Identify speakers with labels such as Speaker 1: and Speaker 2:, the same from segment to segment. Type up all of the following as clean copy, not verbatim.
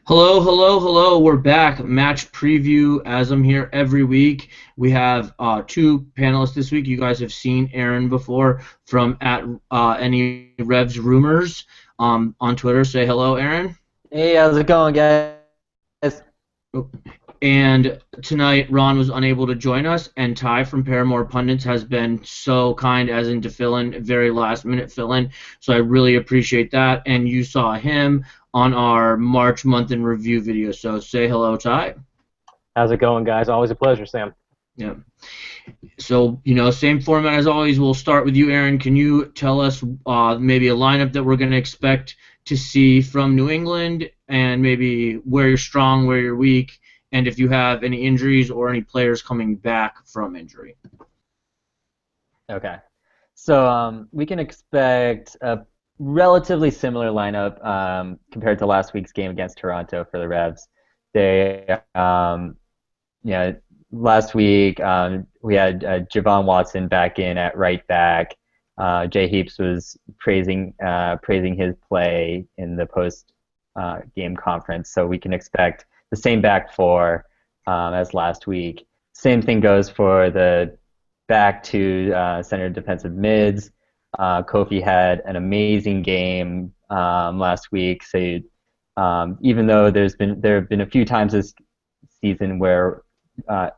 Speaker 1: Hello, hello, hello. We're back. Match preview as I'm here every week. We have two panelists this week. You guys have seen Aaron before from at NERevsRumors on Twitter. Say hello, Aaron.
Speaker 2: Hey, how's it going, guys?
Speaker 1: And tonight, Ron was unable to join us, and Ty from Parramore Pundits has been so kind as in to fill in, very last minute fill in. So I really appreciate that. And you saw him on our March month in review video. So say hello, Ty.
Speaker 3: How's it going, guys? Always a pleasure, Sam.
Speaker 1: Yeah. So, same format as always. We'll start with you, Aaron. Can you tell us maybe a lineup that we're going to expect to see from New England and maybe where you're strong, where you're weak, and if you have any injuries or any players coming back from injury?
Speaker 2: Okay. So we can expect a relatively similar lineup compared to last week's game against Toronto for the Revs. They, last week we had Javon Watson back in at right back. Jay Heaps was praising his play in the post game conference, so we can expect the same back four as last week. Same thing goes for the back to center defensive mids. Kofi had an amazing game last week. So even though there have been a few times this season where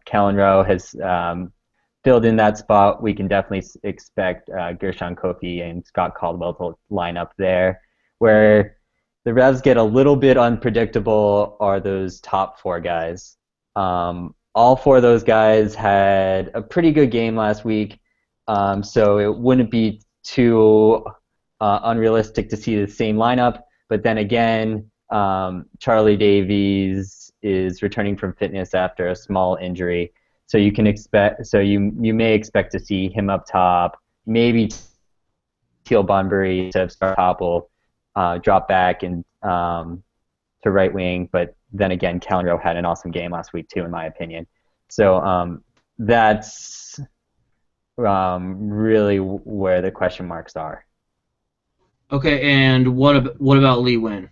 Speaker 2: Callan Rowe has filled in that spot, we can definitely expect Gershon Kofi and Scott Caldwell to line up there. Where the Revs get a little bit unpredictable are those top four guys. All four of those guys had a pretty good game last week, so it wouldn't be too unrealistic to see the same lineup. But then again, Charlie Davies is returning from fitness after a small injury, so you may expect to see him up top. Maybe Teal Bunbury instead of Star Topple drop back and to right wing, but then again, Callan Rowe had an awesome game last week too, in my opinion. So that's really where the question marks are.
Speaker 1: Okay, and what about Lee Win?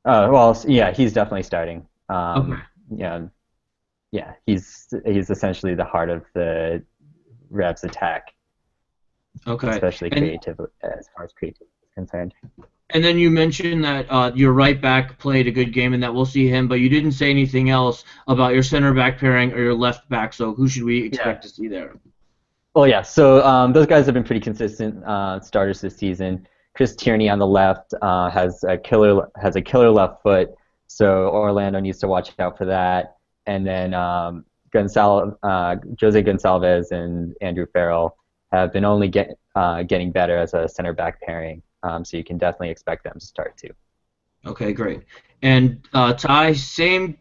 Speaker 2: Well, yeah, he's definitely starting.
Speaker 1: Okay.
Speaker 2: Yeah, he's essentially the heart of the Revs attack,
Speaker 1: Okay.
Speaker 2: especially as far as creativity is concerned.
Speaker 1: And then you mentioned that your right back played a good game and that we'll see him, but you didn't say anything else about your center back pairing or your left back. So who should we expect to see there?
Speaker 2: Well, yeah. So those guys have been pretty consistent starters this season. Chris Tierney on the left has a killer left foot, so Orlando needs to watch out for that. And then Jose Gonçalves and Andrew Farrell have been only getting better as a center back pairing. So you can definitely expect them to start too.
Speaker 1: Okay, great. And Ty, same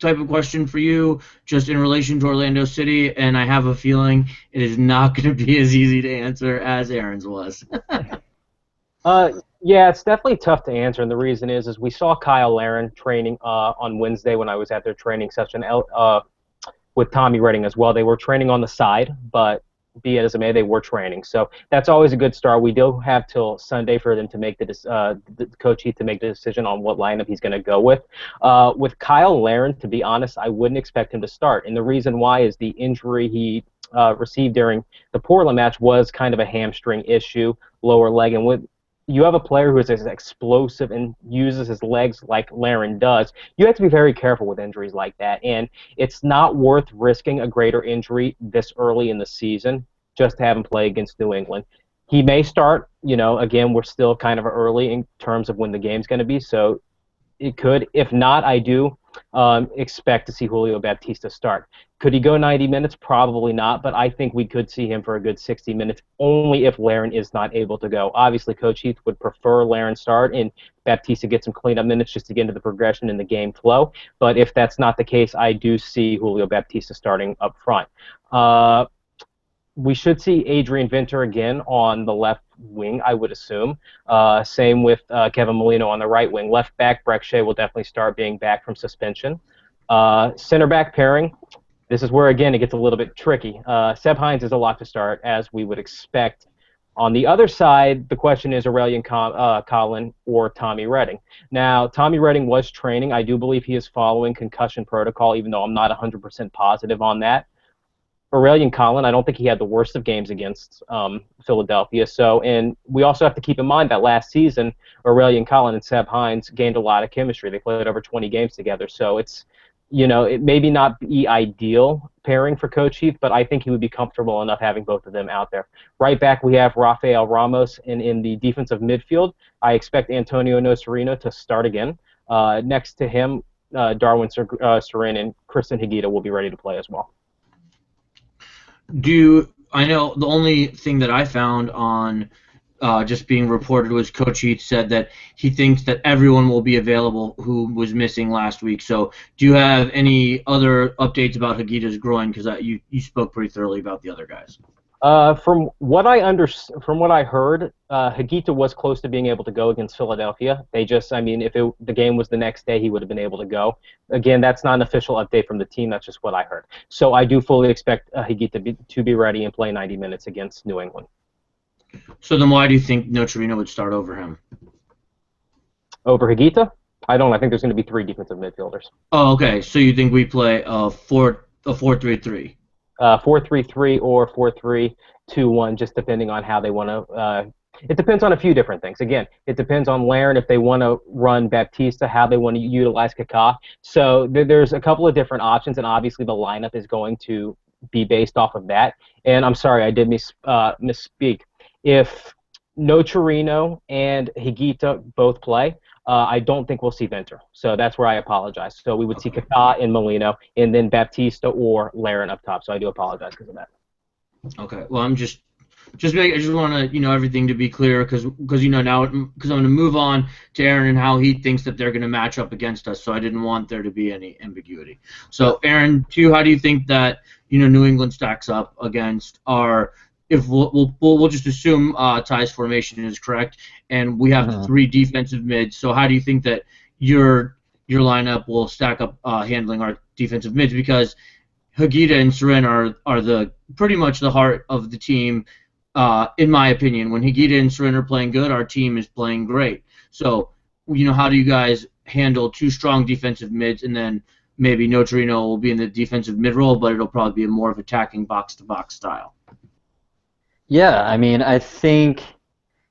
Speaker 1: type of question for you, just in relation to Orlando City, and I have a feeling it is not going to be as easy to answer as Aaron's was.
Speaker 3: Yeah, it's definitely tough to answer, and the reason is we saw Kyle Larin training on Wednesday when I was at their training session with Tommy Redding as well. They were training on the side, but be it as it may, they were training. So that's always a good start. We do have till Sunday for them to make the coach Heath to make the decision on what lineup he's going to go with. With Kyle Larin, to be honest, I wouldn't expect him to start, and the reason why is the injury he received during the Portland match was kind of a hamstring issue, lower leg, and with you have a player who is as explosive and uses his legs like Larin does, you have to be very careful with injuries like that. And it's not worth risking a greater injury this early in the season just to have him play against New England. He may start, again, we're still kind of early in terms of when the game's going to be, so it could. If not, I do expect to see Julio Baptista start. Could he go 90 minutes? Probably not, but I think we could see him for a good 60 minutes, only if Larin is not able to go. Obviously, Coach Heath would prefer Larin start and Baptista get some cleanup minutes just to get into the progression and the game flow, but if that's not the case, I do see Julio Baptista starting up front. We should see Adrian Vinter again on the left wing, I would assume. Same with Kevin Molino on the right wing. Left back, Breck Shea will definitely start being back from suspension. Center back pairing, this is where, again, it gets a little bit tricky. Seb Hines is a lot to start, as we would expect On the other side, the question is Aurelian Collin or Tommy Redding. Now, Tommy Redding was training. I do believe he is following concussion protocol, even though I'm not 100% positive on that. Aurelian Collin, I don't think he had the worst of games against Philadelphia. So, and we also have to keep in mind that last season, Aurelian Collin and Seb Hines gained a lot of chemistry. They played over 20 games together. So it's, it may not be ideal pairing for Coach Heath, but I think he would be comfortable enough having both of them out there. Right back, we have Rafael Ramos, and in the defensive midfield, I expect Antonio Nocerino to start again. Next to him, Darwin Sarin and Kristen Higuita will be ready to play as well.
Speaker 1: I know the only thing that I found on just being reported was Coach Heath said that he thinks that everyone will be available who was missing last week. So do you have any other updates about Higuita's groin? Because you spoke pretty thoroughly about the other guys.
Speaker 3: From what I heard, Higuita was close to being able to go against Philadelphia. If the game was the next day, he would have been able to go. Again, that's not an official update from the team. That's just what I heard. So I do fully expect Higuita to be ready and play 90 minutes against New England.
Speaker 1: So then why do you think Nocerino would start over him?
Speaker 3: Over Higuita? I don't. I think there's going to be 3 defensive midfielders.
Speaker 1: Oh, okay. So you think we play a 4-3-3?
Speaker 3: 4-3-3 or 4-3-2-1, just depending on how they want to. It depends on a few different things. Again, it depends on Larin if they want to run Baptista, how they want to utilize Kaká. So there's a couple of different options, and obviously the lineup is going to be based off of that. And I'm sorry, I did misspeak. If Nocerino and Higuita both play, I don't think we'll see Venter. So that's where I apologize. So we would see Kaká and Molino, and then Baptista or Larin up top. So I do apologize because of that.
Speaker 1: Okay. Well, I just want to everything to be clear because now because I'm going to move on to Aaron and how he thinks that they're going to match up against us. So I didn't want there to be any ambiguity. So Aaron, to you, how do you think that New England stacks up against our? If we'll just assume Ty's formation is correct, and we have 3 defensive mids. So how do you think that your lineup will stack up handling our defensive mids? Because Higuita and Sarin are the pretty much the heart of the team, in my opinion. When Higuita and Sarin are playing good, our team is playing great. So how do you guys handle 2 strong defensive mids, and then maybe Nocerino will be in the defensive mid role, but it'll probably be a more of attacking box-to-box style?
Speaker 2: Yeah, I think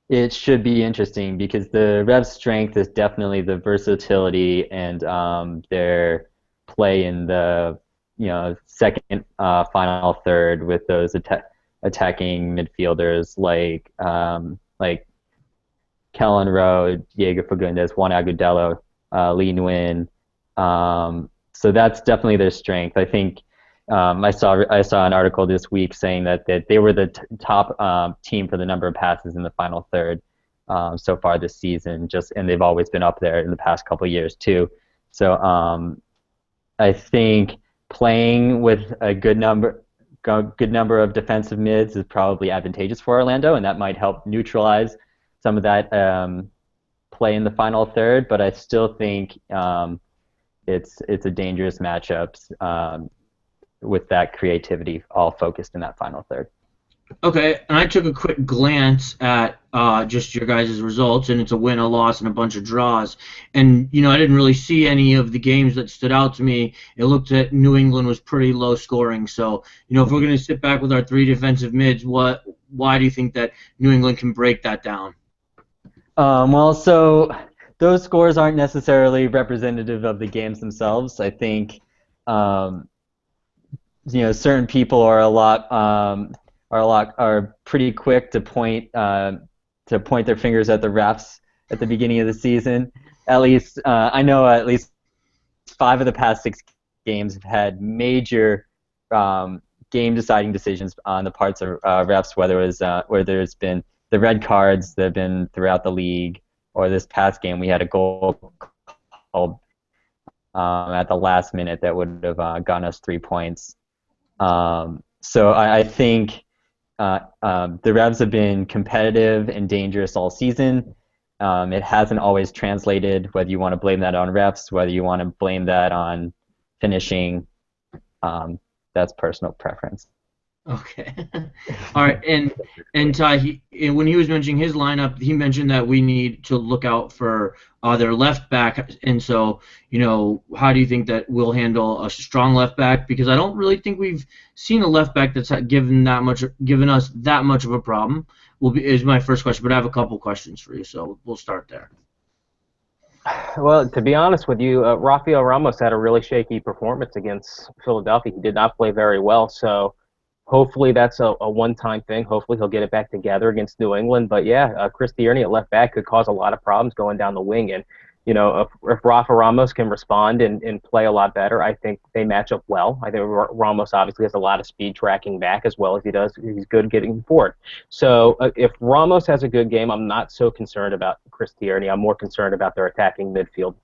Speaker 2: it should be interesting because the Revs' strength is definitely the versatility and their play in the second final third with those attacking midfielders like Kellen Rowe, Diego Fagundes, Juan Agudelo, Lee Nguyen. So that's definitely their strength. I think. I saw an article this week saying that they were the top team for the number of passes in the final third so far this season. And they've always been up there in the past couple of years too. So I think playing with a good number of defensive mids is probably advantageous for Orlando, and that might help neutralize some of that play in the final third. But I still think it's a dangerous matchup. With that creativity all focused in that final third.
Speaker 1: Okay, and I took a quick glance at just your guys' results, and it's a win, a loss, and a bunch of draws. And, I didn't really see any of the games that stood out to me. It looked at New England was pretty low scoring. So, if we're going to sit back with our 3 defensive mids, why do you think that New England can break that down?
Speaker 2: So those scores aren't necessarily representative of the games themselves. I think certain people are pretty quick to point their fingers at the refs at the beginning of the season. At least I know at least 5 of the past 6 games have had major game-deciding decisions on the parts of refs, whether it's been the red cards that have been throughout the league, or this past game we had a goal called at the last minute that would have gotten us 3 points. So I think the Revs have been competitive and dangerous all season. It hasn't always translated, whether you want to blame that on refs, whether you want to blame that on finishing. That's personal preference.
Speaker 1: Okay. All right, and Ty, when he was mentioning his lineup, he mentioned that we need to look out for their left back, and so how do you think that we'll handle a strong left back? Because I don't really think we've seen a left back that's given us that much of a problem. Is my first question, but I have a couple questions for you, so we'll start there.
Speaker 3: Well, to be honest with you, Rafael Ramos had a really shaky performance against Philadelphia. He did not play very well, so hopefully that's a one-time thing. Hopefully he'll get it back together against New England. But yeah, Chris Tierney at left back could cause a lot of problems going down the wing. And if Rafa Ramos can respond and play a lot better, I think they match up well. I think Ramos obviously has a lot of speed tracking back as well as he does. He's good getting forward. So if Ramos has a good game, I'm not so concerned about Chris Tierney. I'm more concerned about their attacking midfield.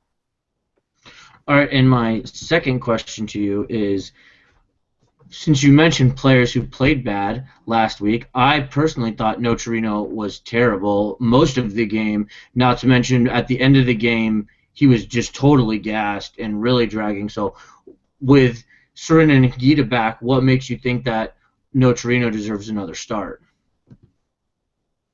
Speaker 1: All right, and my second question to you is, since you mentioned players who played bad last week, I personally thought Nocerino was terrible most of the game, not to mention at the end of the game, he was just totally gassed and really dragging. So with Surin and Higuita back, what makes you think that Nocerino deserves another start?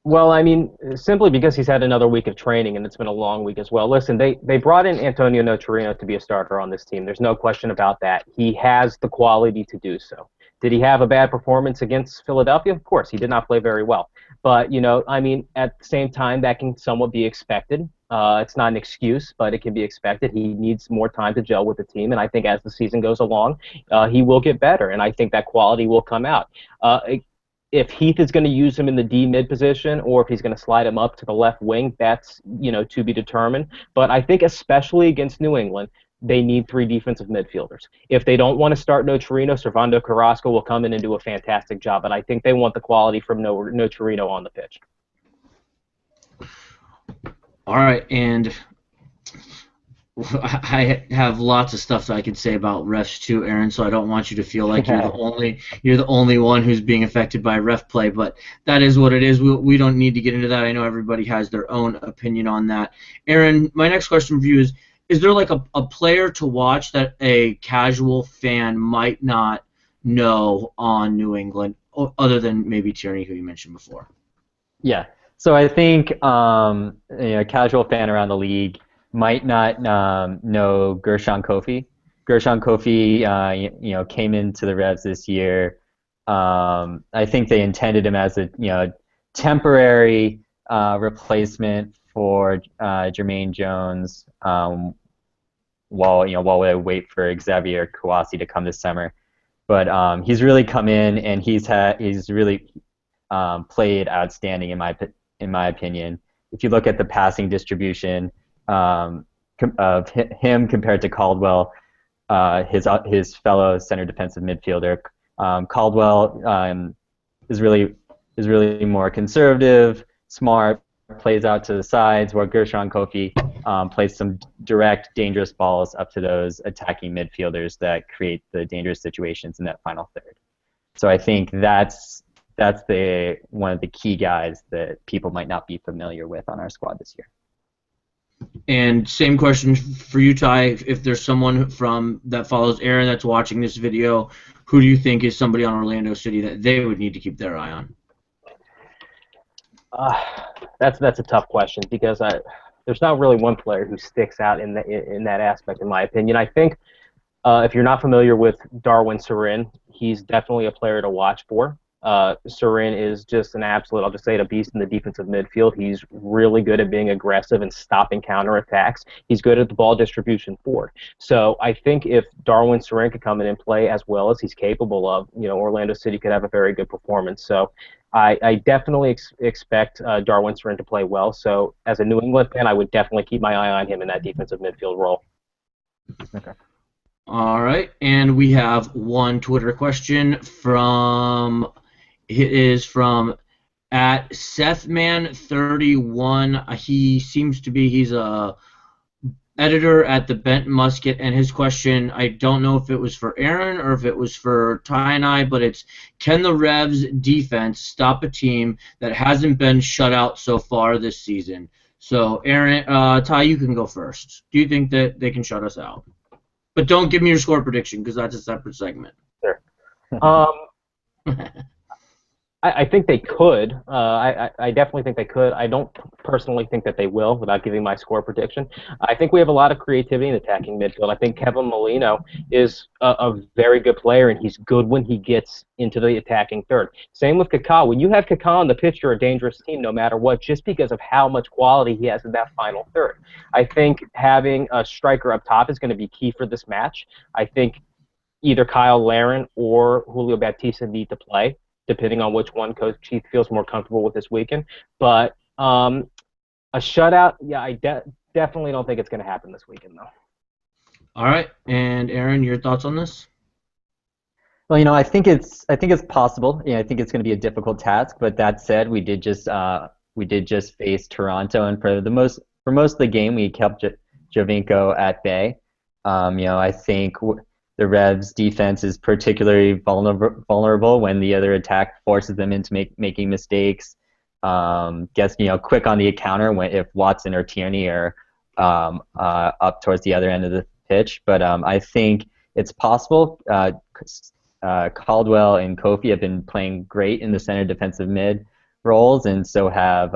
Speaker 3: Well, I mean, simply because he's had another week of training and it's been a long week as well. Listen, they brought in Antonio Nocerino to be a starter on this team. There's no question about that. He has the quality to do so. Did he have a bad performance against Philadelphia? Of course, he did not play very well. But, I mean, at the same time, that can somewhat be expected. It's not an excuse, but it can be expected. He needs more time to gel with the team, and I think as the season goes along, he will get better, and I think that quality will come out. If Heath is going to use him in the D mid position or if he's going to slide him up to the left wing, that's to be determined. But I think especially against New England, they need three defensive midfielders. If they don't want to start Nocerino, Servando Carrasco will come in and do a fantastic job. But I think they want the quality from Nocerino on the pitch.
Speaker 1: All right, and I have lots of stuff that I could say about refs too, Aaron. So I don't want you to feel like you're the only one who's being affected by ref play. But that is what it is. We don't need to get into that. I know everybody has their own opinion on that. Aaron, my next question for you is there like a player to watch that a casual fan might not know on New England, other than maybe Tierney, who you mentioned before?
Speaker 2: Yeah. So I think a casual fan around the league might not know Gershon Kofi. Gershon Kofi, came into the Revs this year. I think they intended him as a temporary replacement for Jermaine Jones while they wait for Xavier Kouassi to come this summer. But he's really come in and he's really played outstanding in my opinion. If you look at the passing distribution of him compared to Caldwell, his fellow center defensive midfielder. Caldwell is really more conservative, smart, plays out to the sides, where Gershon Kofi plays some direct, dangerous balls up to those attacking midfielders that create the dangerous situations in that final third. So I think that's one of the key guys that people might not be familiar with on our squad this year.
Speaker 1: And same question for you, Ty. If there's someone that follows Aaron that's watching this video, who do you think is somebody on Orlando City that they would need to keep their eye on?
Speaker 3: That's a tough question because there's not really one player who sticks out in that aspect, in my opinion. I think if you're not familiar with Darwin Surin, he's definitely a player to watch for. Surin is just an absolute, I'll just say it, a beast in the defensive midfield. He's really good at being aggressive and stopping counterattacks. He's good at the ball distribution forward. So I think if Darwin Surin could come in and play as well as he's capable of, Orlando City could have a very good performance. So I definitely expect Darwin Surin to play well. So as a New England fan, I would definitely keep my eye on him in that defensive midfield role.
Speaker 2: Okay.
Speaker 1: All right, and we have one Twitter question from at SethMan31. He's a editor at the Bent Musket, and his question, I don't know if it was for Aaron or if it was for Ty and I, but it's, can the Revs defense stop a team that hasn't been shut out so far this season? So Aaron, Ty, you can go first. Do you think that they can shut us out? But don't give me your score prediction because that's a separate segment.
Speaker 3: Sure. I think they could. I definitely think they could. I don't personally think that they will, without giving my score prediction. I think we have a lot of creativity in attacking midfield. I think Kevin Molino is a very good player, and he's good when he gets into the attacking third. Same with Kaká. When you have Kaká on the pitch, you're a dangerous team no matter what, just because of how much quality he has in that final third. I think having a striker up top is going to be key for this match. I think either Kyle Larin or Julio Baptista need to play, depending on which one Coach Keith feels more comfortable with this weekend. But a shutout, yeah, I definitely don't think it's going to happen this weekend, though.
Speaker 1: All right, and Aaron, your thoughts on this?
Speaker 2: Well, I think it's possible. I think it's going to be a difficult task. But that said, we did just face Toronto, and for most of the game, we kept Jovinko at bay. I think the Revs defense is particularly vulnerable when the other attack forces them into making mistakes. Gets quick on the counter if Watson or Tierney are up towards the other end of the pitch. But I think it's possible. Caldwell and Kofi have been playing great in the center defensive mid roles, and so have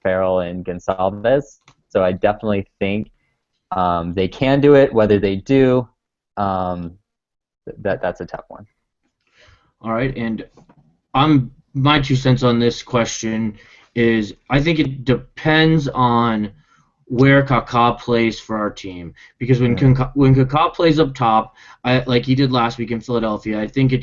Speaker 2: Farrell and Gonçalves. So I definitely think they can do it. Whether they do, that's a tough one.
Speaker 1: All right, and my 2 cents on this question is I think it depends on where Kaká plays for our team, because when Kaká plays up top, like he did last week in Philadelphia, I think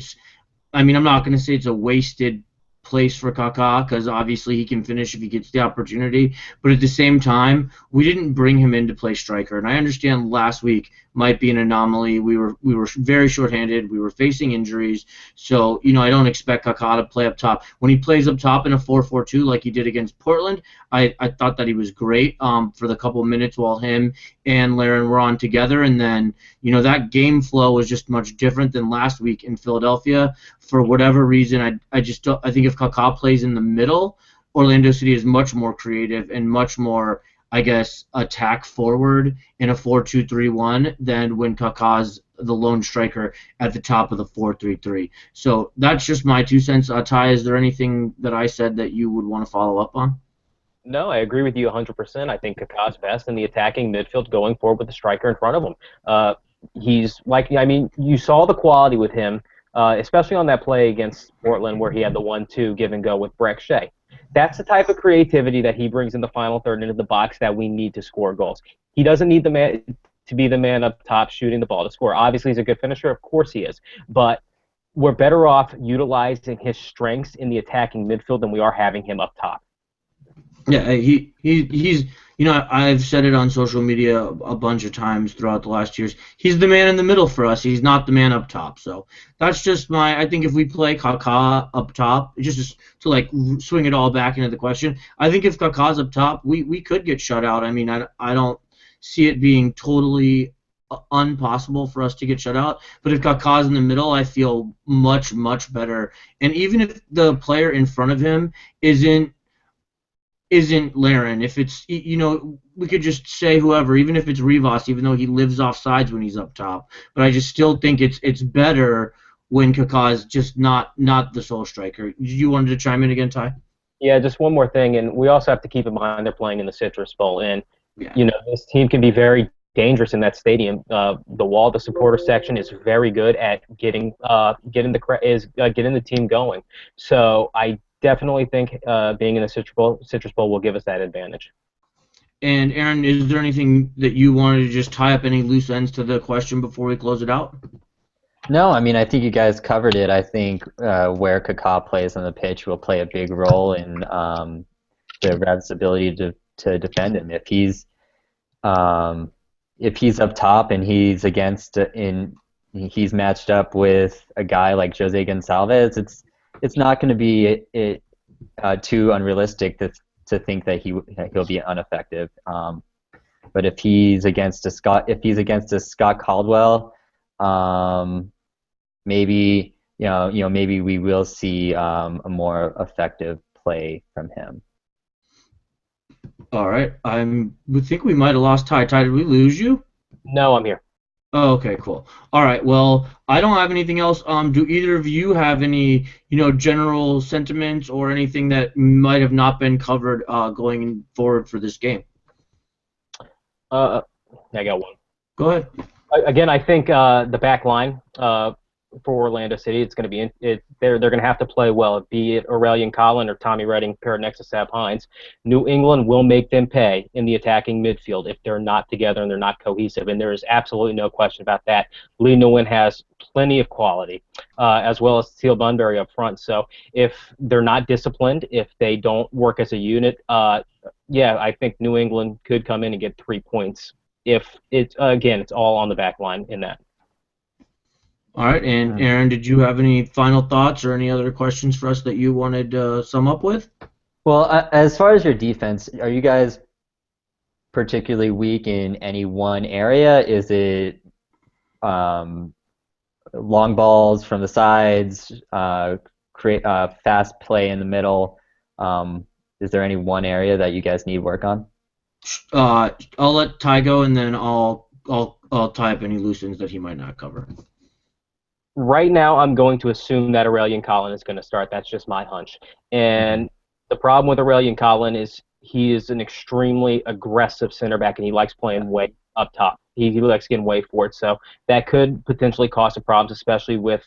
Speaker 1: I'm not going to say it's a wasted place for Kaká, because obviously he can finish if he gets the opportunity, but at the same time, we didn't bring him in to play striker, and I understand last week might be an anomaly. We were very shorthanded. We were facing injuries, so I don't expect Kaká to play up top. When he plays up top in a 4-4-2 like he did against Portland, I thought that he was great for the couple of minutes while him and Larin were on together, and then that game flow was just much different than last week in Philadelphia. For whatever reason, I think if Kaká plays in the middle, Orlando City is much more creative and much more, I guess, attack forward in a 4-2-3-1 than when Kaká's the lone striker at the top of the 4-3-3. So that's just my 2 cents. Ty, is there anything that I said that you would want to follow up on?
Speaker 3: No, I agree with you 100%. I think Kaká's best in the attacking midfield going forward with the striker in front of him. You saw the quality with him, especially on that play against Portland where he had the 1-2 give and go with Breck Shea. That's the type of creativity that he brings in the final third into the box that we need to score goals. He doesn't need the man to be the man up top shooting the ball to score. Obviously, he's a good finisher. Of course he is. But we're better off utilizing his strengths in the attacking midfield than we are having him up top.
Speaker 1: Yeah, he's I've said it on social media a bunch of times throughout the last years. He's the man in the middle for us. He's not the man up top. So that's just I think if we play Kaká up top, just to swing it all back into the question, I think if Kaká's up top, we could get shut out. I don't see it being totally impossible for us to get shut out. But if Kaká's in the middle, I feel much, much better. And even if the player in front of him isn't Larin, if it's, we could just say whoever, even if it's Rivas, even though he lives off sides when he's up top. But I just still think it's better when Kaká is just not the sole striker. You wanted to chime in again, Ty?
Speaker 3: Yeah, just one more thing, and we also have to keep in mind they're playing in the Citrus Bowl, and this team can be very dangerous in that stadium. The supporter section is very good at getting the team going. So I definitely think being in the Citrus Bowl will give us that advantage.
Speaker 1: And Aaron, is there anything that you wanted to just tie up any loose ends to the question before we close it out?
Speaker 2: No, I think you guys covered it. I think where Kaká plays on the pitch will play a big role in the Revs' ability to defend him. If he's up top and he's he's matched up with a guy like Jose Gonçalves, it's not going to be too unrealistic to think that he'll be ineffective. But if he's against a Scott Caldwell, maybe maybe we will see a more effective play from him.
Speaker 1: All right, we think we might have lost Ty. Ty, did we lose you?
Speaker 3: No, I'm here.
Speaker 1: Oh, okay, cool. All right. Well, I don't have anything else. Do either of you have any, general sentiments or anything that might have not been covered going forward for this game?
Speaker 3: Uh, I got one.
Speaker 1: Go ahead.
Speaker 3: Again, I think the back line for Orlando City, it's going to be they're going to have to play well, be it Aurelian Collin or Tommy Redding paired next to Sab Hines. New England will make them pay in the attacking midfield if they're not together and they're not cohesive, and there is absolutely no question about that. Lee Nguyen has plenty of quality, as well as Teal Bunbury up front. So if they're not disciplined, if they don't work as a unit, yeah, I think New England could come in and get 3 points if it's again, it's all on the back line in that.
Speaker 1: All right. And Aaron, did you have any final thoughts or any other questions for us that you wanted to sum up with?
Speaker 2: Well, as far as your defense, are you guys particularly weak in any one area? Is it long balls from the sides, create fast play in the middle? Is there any one area that you guys need work on?
Speaker 1: I'll let Ty go, and then I'll tie up any loose ends that he might not cover.
Speaker 3: Right now, I'm going to assume that Aurelian Collin is going to start. That's just my hunch. And the problem with Aurelian Collin is he is an extremely aggressive center back, and he likes playing way up top. He likes getting way forward. So that could potentially cause some problems, especially with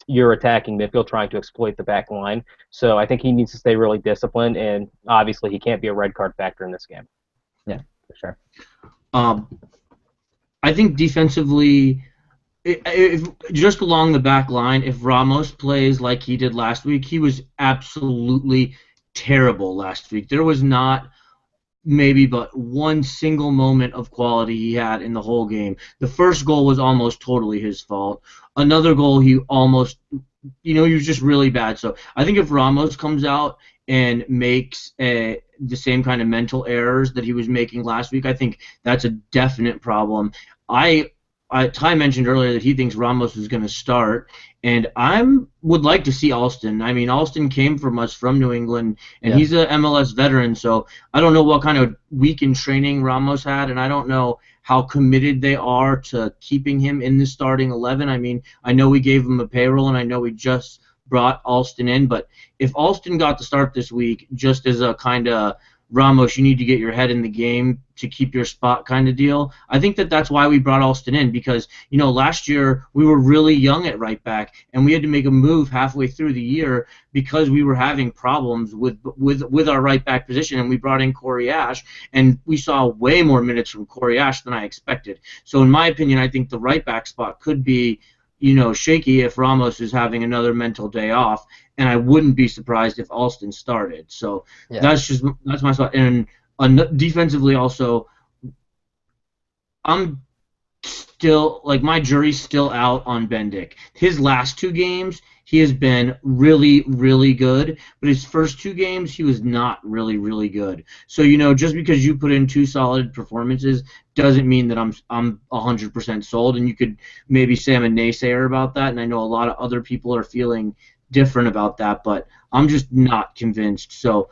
Speaker 3: your attacking midfield trying to exploit the back line. So I think he needs to stay really disciplined, and obviously he can't be a red card factor in this game.
Speaker 2: Yeah, for sure.
Speaker 1: I think defensively, if just along the back line, if Ramos plays like he did last week, he was absolutely terrible last week. There was not maybe but one single moment of quality he had in the whole game. The first goal was almost totally his fault. Another goal he almost, he was just really bad. So I think if Ramos comes out and makes the same kind of mental errors that he was making last week, I think that's a definite problem. Ty mentioned earlier that he thinks Ramos is going to start, and I would like to see Alston. I mean, Alston came from us from New England, and he's a MLS veteran, so I don't know what kind of week in training Ramos had, and I don't know how committed they are to keeping him in the starting 11. I mean, I know we gave him a payroll, and I know we just brought Alston in, but if Alston got to start this week just as a kind of Ramos, you need to get your head in the game to keep your spot kind of deal. I think that's why we brought Alston in, because last year we were really young at right back, and we had to make a move halfway through the year because we were having problems with our right back position, and we brought in Corey Ash, and we saw way more minutes from Corey Ash than I expected. So in my opinion, I think the right back spot could be shaky if Ramos is having another mental day off, and I wouldn't be surprised if Alston started. So that's my thought. And defensively also, I'm still, my jury's still out on Bendik. His last two games, he has been really, really good, but his first two games, he was not really, really good. So, just because you put in two solid performances doesn't mean that I'm 100% sold, and you could maybe say I'm a naysayer about that, and I know a lot of other people are feeling different about that, but I'm just not convinced. So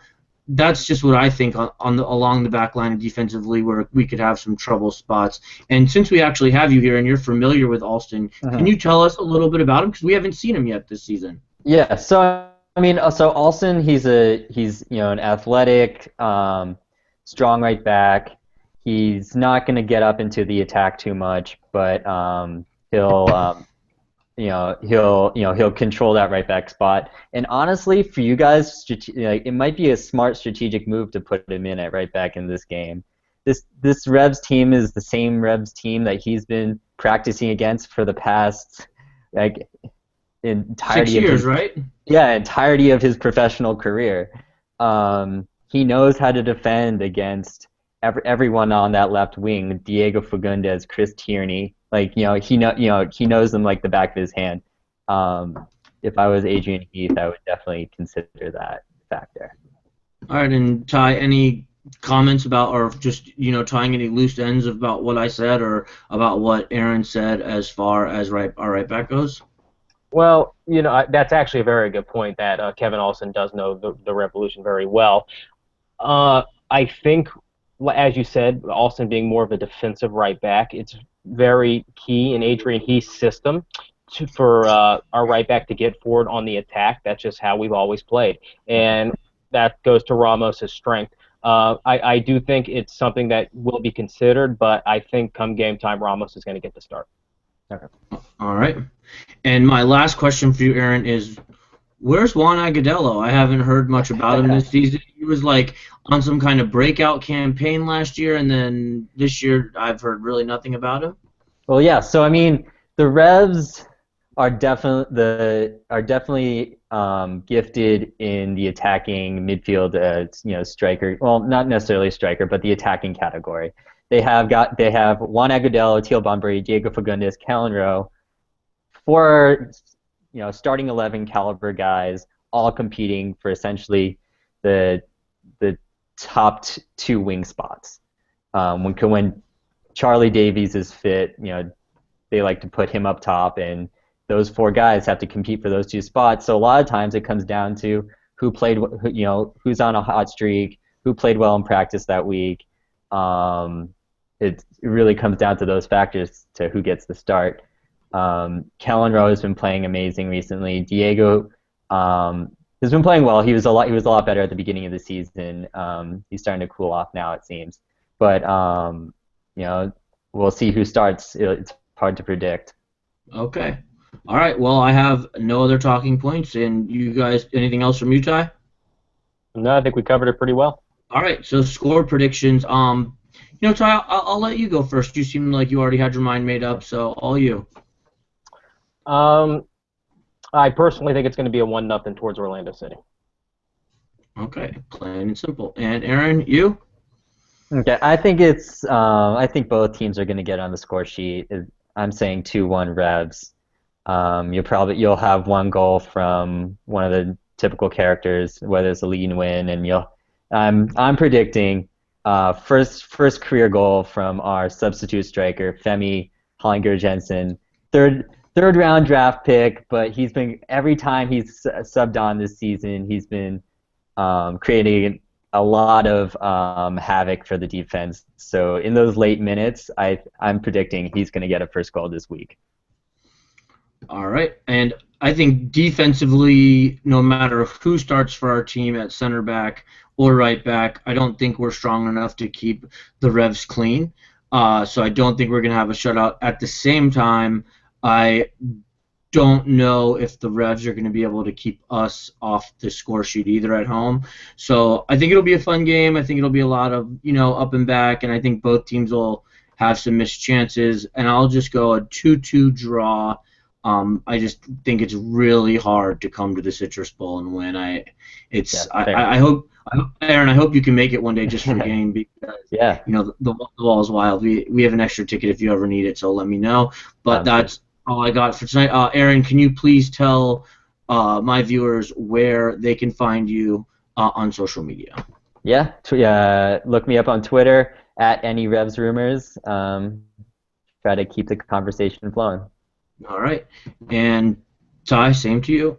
Speaker 1: that's just what I think along the back line and defensively, where we could have some trouble spots. And since we actually have you here and you're familiar with Alston, can you tell us a little bit about him, because we haven't seen him yet this season?
Speaker 2: Yeah. So I mean, so Alston, he's an athletic, strong right back. He's not going to get up into the attack too much, but he'll he'll control that right back spot. And honestly, for you guys, it might be a smart strategic move to put him in at right back in this game. This Revs team is the same Revs team that he's been practicing against for the past entirety
Speaker 1: 6 years,
Speaker 2: of his,
Speaker 1: right?
Speaker 2: Yeah, entirety of his professional career. He knows how to defend against everyone on that left wing: Diego Fagundes, Chris Tierney. He knows them like the back of his hand. If I was Adrian Heath, I would definitely consider that factor.
Speaker 1: All right, and Ty, any comments about, or just tying any loose ends about what I said or about what Aaron said as far as our right back goes?
Speaker 3: Well, that's actually a very good point that Kevin Alston does know the Revolution very well. I think, as you said, Alston being more of a defensive right back, it's very key in Adrian Heath's system for our right back to get forward on the attack. That's just how we've always played, and that goes to Ramos' strength. I do think it's something that will be considered, but I think come game time, Ramos is going to get the start.
Speaker 2: Okay.
Speaker 1: All right. And my last question for you, Aaron, is where's Juan Agudelo? I haven't heard much about him this season. He was like on some kind of breakout campaign last year, and then this year I've heard really nothing about him.
Speaker 2: Well, yeah. So I mean, the Revs are definitely gifted in the attacking midfield, striker. Well, not necessarily striker, but the attacking category. They have Juan Agudelo, Teal Bunbury, Diego Fagundes, Callan Rowe, four starting 11 caliber guys, all competing for essentially the top two wing spots. When Charlie Davies is fit, they like to put him up top, and those four guys have to compete for those two spots. So a lot of times it comes down to who's on a hot streak, who played well in practice that week. It really comes down to those factors to who gets the start. Callan Rowe has been playing amazing recently. Diego has been playing well. He was a lot better at the beginning of the season. He's starting to cool off now, it seems. But we'll see who starts. It's hard to predict.
Speaker 1: Okay. All right. Well, I have no other talking points. And you guys, anything else from you, Ty?
Speaker 3: No, I think we covered it pretty well.
Speaker 1: All right. So score predictions. Ty, I'll let you go first. You seem like you already had your mind made up, so all you.
Speaker 3: I personally think it's going to be a 1-0 towards Orlando City.
Speaker 1: Okay, plain and simple. And Aaron, you?
Speaker 2: Okay, I think I think both teams are going to get on the score sheet. I'm saying 2-1 Revs. You'll have one goal from one of the typical characters, whether it's a lead and win, and I'm predicting first career goal from our substitute striker Femi Hollinger Jensen. Third round draft pick, but he's been every time he's subbed on this season, he's been creating a lot of havoc for the defense. So in those late minutes, I'm predicting he's going to get a first goal this week.
Speaker 1: All right, and I think defensively, no matter who starts for our team at center back or right back, I don't think we're strong enough to keep the Revs clean. So I don't think we're going to have a shutout. At the same time, I don't know if the Revs are going to be able to keep us off the score sheet either at home. So I think it'll be a fun game. I think it'll be a lot of, up and back, and I think both teams will have some missed chances, and I'll just go a 2-2 draw. I just think it's really hard to come to the Citrus Bowl and win. I hope, Aaron, I hope you can make it one day just for the game because the ball is wild. We have an extra ticket if you ever need it, so let me know. But that's all I got for tonight. Aaron, can you please tell my viewers where they can find you on social media?
Speaker 2: Yeah, look me up on Twitter at NERevsRumors. Try to keep the conversation flowing.
Speaker 1: All right. And Ty, same to you.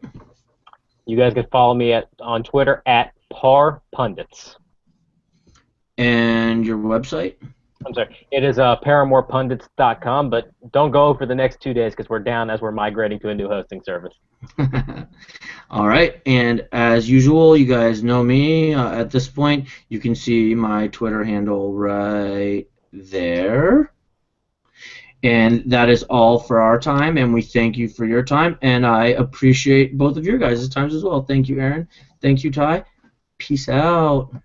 Speaker 3: You guys can follow me on Twitter at Parramore Pundits.
Speaker 1: And your website?
Speaker 3: I'm sorry. It is ParramorePundits.com, but don't go for the next 2 days because we're down as we're migrating to a new hosting service.
Speaker 1: All right. And as usual, you guys know me at this point. You can see my Twitter handle right there. And that is all for our time, and we thank you for your time, and I appreciate both of your guys' times as well. Thank you, Aaron. Thank you, Ty. Peace out.